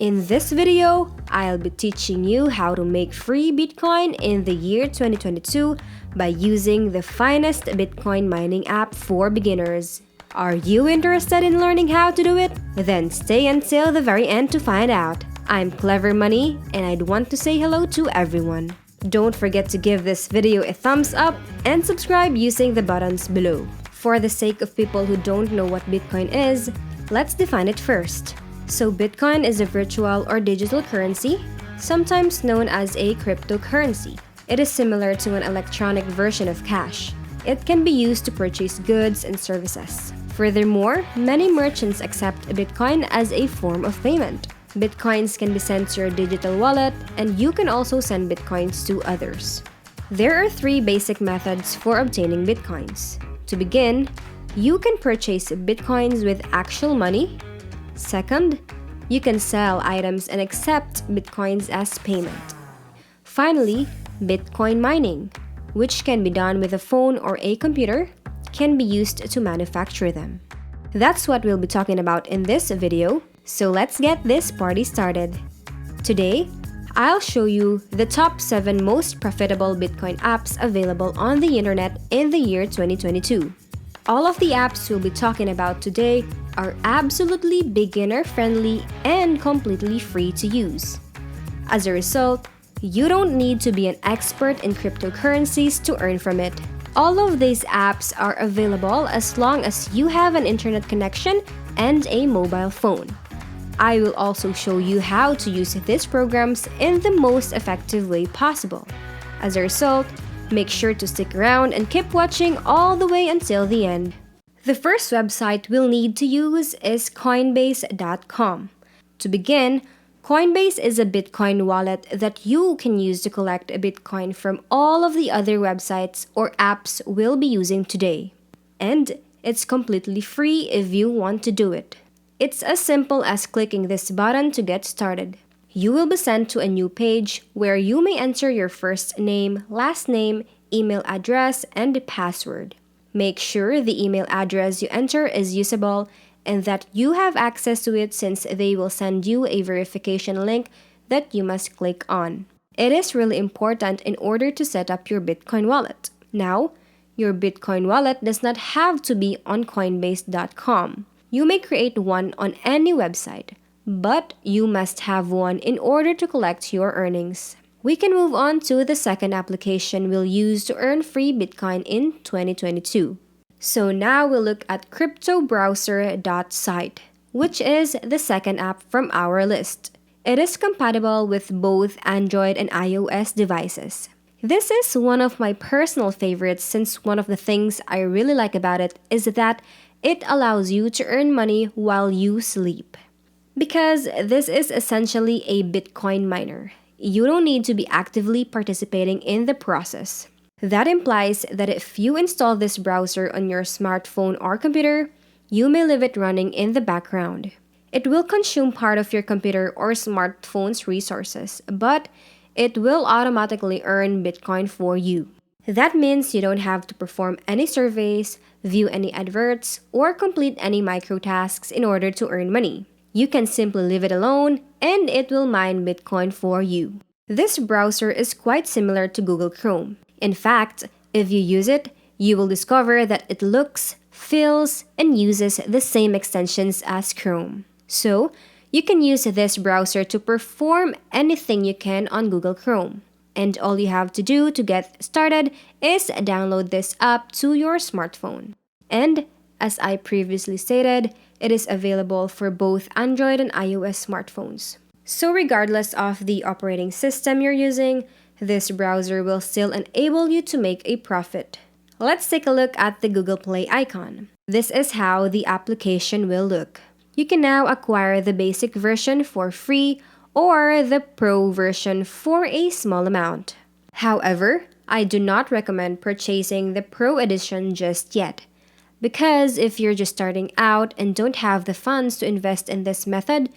In this video, I'll be teaching you how to make free Bitcoin in the year 2022 by using the finest Bitcoin mining app for beginners. Are you interested in learning how to do it? Then stay until the very end to find out. I'm Clever Money, and I'd want to say hello to everyone. Don't forget to give this video a thumbs up and subscribe using the buttons below. For the sake of people who don't know what Bitcoin is, let's define it first. So Bitcoin is a virtual or digital currency, sometimes known as a cryptocurrency. It is similar to an electronic version of cash. It can be used to purchase goods and services. Furthermore, many merchants accept Bitcoin as a form of payment. Bitcoins can be sent to your digital wallet, and you can also send Bitcoins to others. There are three basic methods for obtaining Bitcoins. To begin, you can purchase Bitcoins with actual money. Second, you can sell items and accept Bitcoins as payment. Finally, Bitcoin mining, which can be done with a phone or a computer, can be used to manufacture them. That's what we'll be talking about in this video, so let's get this party started. Today, I'll show you the top 7 most profitable Bitcoin apps available on the internet in the year 2022. All of the apps we'll be talking about today are absolutely beginner-friendly and completely free to use. As a result, you don't need to be an expert in cryptocurrencies to earn from it. All of these apps are available as long as you have an internet connection and a mobile phone. I will also show you how to use these programs in the most effective way possible. As a result, make sure to stick around and keep watching all the way until the end. The first website we'll need to use is Coinbase.com. To begin, Coinbase is a Bitcoin wallet that you can use to collect a Bitcoin from all of the other websites or apps we'll be using today. And it's completely free if you want to do it. It's as simple as clicking this button to get started. You will be sent to a new page where you may enter your first name, last name, email address, and password. Make sure the email address you enter is usable and that you have access to it, since they will send you a verification link that you must click on. It is really important in order to set up your Bitcoin wallet. Now, your Bitcoin wallet does not have to be on Coinbase.com. You may create one on any website, but you must have one in order to collect your earnings. We can move on to the second application we'll use to earn free Bitcoin in 2022. So now we'll look at CryptoBrowser.site, which is the second app from our list. It is compatible with both Android and iOS devices. This is one of my personal favorites, since one of the things I really like about it is that it allows you to earn money while you sleep. Because this is essentially a Bitcoin miner, you don't need to be actively participating in the process. That implies that if you install this browser on your smartphone or computer, you may leave it running in the background. It will consume part of your computer or smartphone's resources, but it will automatically earn Bitcoin for you. That means you don't have to perform any surveys, view any adverts, or complete any micro tasks in order to earn money. You can simply leave it alone and it will mine Bitcoin for you. This browser is quite similar to Google Chrome. In fact, if you use it, you will discover that it looks, feels, and uses the same extensions as Chrome. So, you can use this browser to perform anything you can on Google Chrome. And all you have to do to get started is download this app to your smartphone. And as I previously stated, it is available for both Android and iOS smartphones. So regardless of the operating system you're using, this browser will still enable you to make a profit. Let's take a look at the Google Play icon. This is how the application will look. You can now acquire the basic version for free or the Pro version for a small amount. However, I do not recommend purchasing the Pro edition just yet, because if you're just starting out and don't have the funds to invest in this method,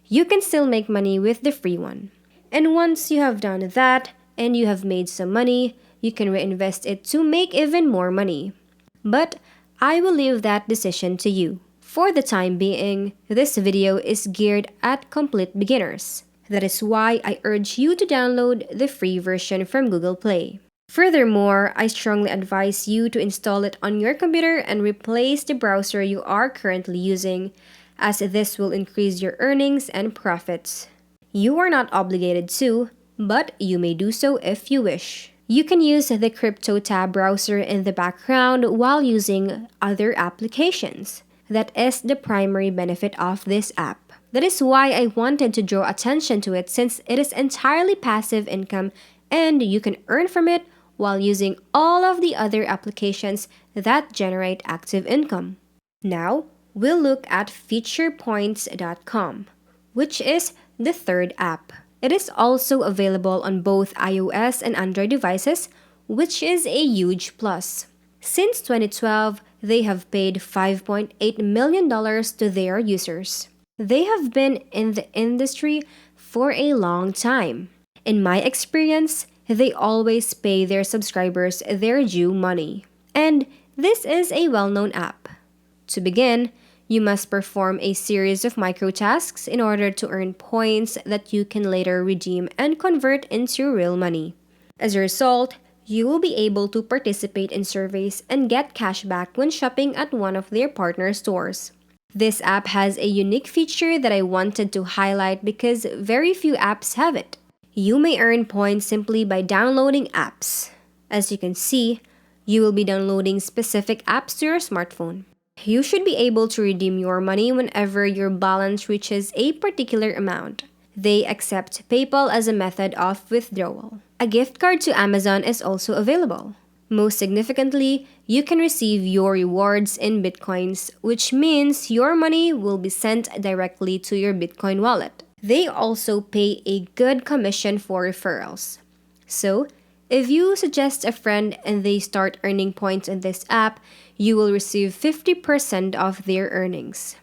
you can still make money with the free one. And once you have done that and you have made some money, you can reinvest it to make even more money. But I will leave that decision to you. For the time being, this video is geared at complete beginners. That is why I urge you to download the free version from Google Play. Furthermore, I strongly advise you to install it on your computer and replace the browser you are currently using, as this will increase your earnings and profits. You are not obligated to, but you may do so if you wish. You can use the CryptoTab browser in the background while using other applications. That is the primary benefit of this app. That is why I wanted to draw attention to it, since it is entirely passive income and you can earn from it while using all of the other applications that generate active income. Now, we'll look at FeaturePoints.com, which is the third app. It is also available on both iOS and Android devices, which is a huge plus. Since 2012, they have paid $5.8 million to their users. They have been in the industry for a long time. In my experience, they always pay their subscribers their due money. And this is a well-known app. To begin, you must perform a series of microtasks in order to earn points that you can later redeem and convert into real money. As a result, you will be able to participate in surveys and get cashback when shopping at one of their partner stores. This app has a unique feature that I wanted to highlight because very few apps have it. You may earn points simply by downloading apps. As you can see, you will be downloading specific apps to your smartphone. You should be able to redeem your money whenever your balance reaches a particular amount. They accept PayPal as a method of withdrawal. A gift card to Amazon is also available. Most significantly, you can receive your rewards in Bitcoins, which means your money will be sent directly to your Bitcoin wallet. They also pay a good commission for referrals. So, if you suggest a friend and they start earning points in this app, you will receive 50% of their earnings.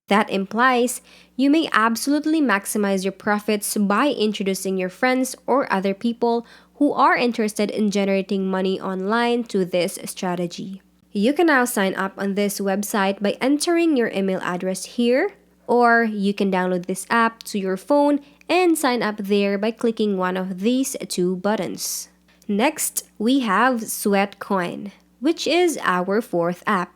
That implies you may absolutely maximize your profits by introducing your friends or other people who are interested in generating money online to this strategy. You can now sign up on this website by entering your email address here, or you can download this app to your phone and sign up there by clicking one of these two buttons. Next, we have Sweatcoin, which is our fourth app.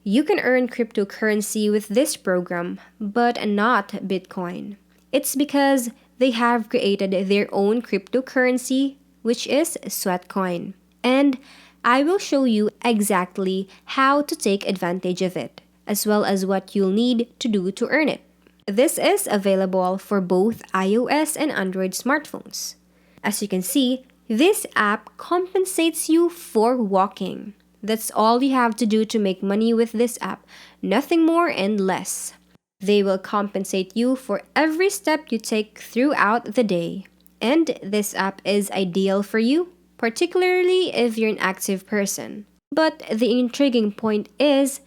You can earn cryptocurrency with this program, but not Bitcoin. It's because they have created their own cryptocurrency, which is Sweatcoin. And I will show you exactly how to take advantage of it, as well as what you'll need to do to earn it. This is available for both iOS and Android smartphones. As you can see, this app compensates you for walking. That's all you have to do to make money with this app, nothing more and less. They will compensate you for every step you take throughout the day. And this app is ideal for you, particularly if you're an active person. But the intriguing point is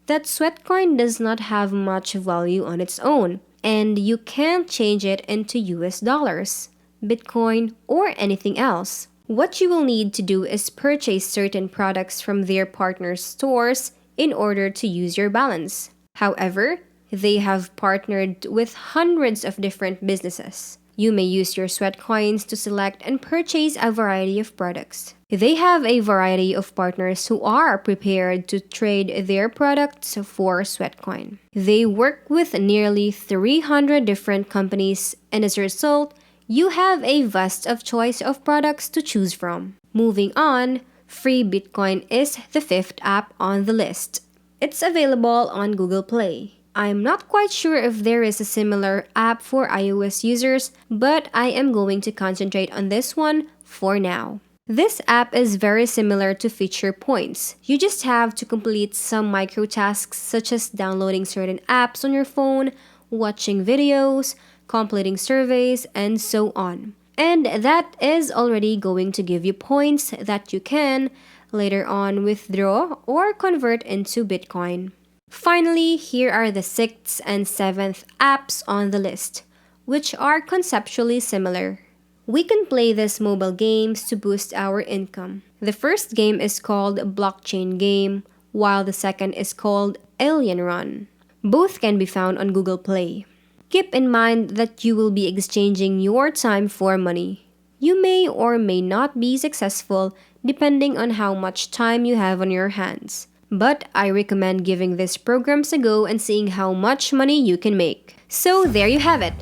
that Sweatcoin does not have much value on its own, and you can't change it into US dollars, Bitcoin, or anything else. What you will need to do is purchase certain products from their partner stores in order to use your balance. However, they have partnered with hundreds of different businesses. You may use your Sweatcoins to select and purchase a variety of products. They have a variety of partners who are prepared to trade their products for Sweatcoin. They work with nearly 300 different companies, and as a result, you have a vast of choice of products to choose from. Moving on, Free Bitcoin is the fifth app on the list. It's available on Google Play. I'm not quite sure if there is a similar app for iOS users, but I am going to concentrate on this one for now. This app is very similar to FeaturePoints. You just have to complete some micro tasks such as downloading certain apps on your phone, watching videos, completing surveys, and so on. And that is already going to give you points that you can later on withdraw or convert into Bitcoin. Finally, here are the sixth and seventh apps on the list, which are conceptually similar. We can play these mobile games to boost our income. The first game is called Blockchain Game, while the second is called Alien Run. Both can be found on Google Play. Keep in mind that you will be exchanging your time for money. You may or may not be successful depending on how much time you have on your hands. But I recommend giving these programs a go and seeing how much money you can make. So there you have it.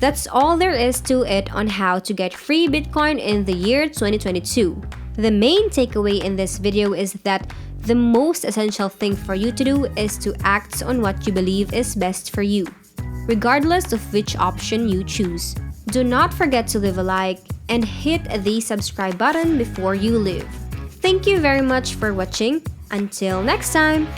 That's all there is to it on how to get free Bitcoin in the year 2022. The main takeaway in this video is that the most essential thing for you to do is to act on what you believe is best for you, regardless of which option you choose. Do not forget to leave a like and hit the subscribe button before you leave. Thank you very much for watching. Until next time!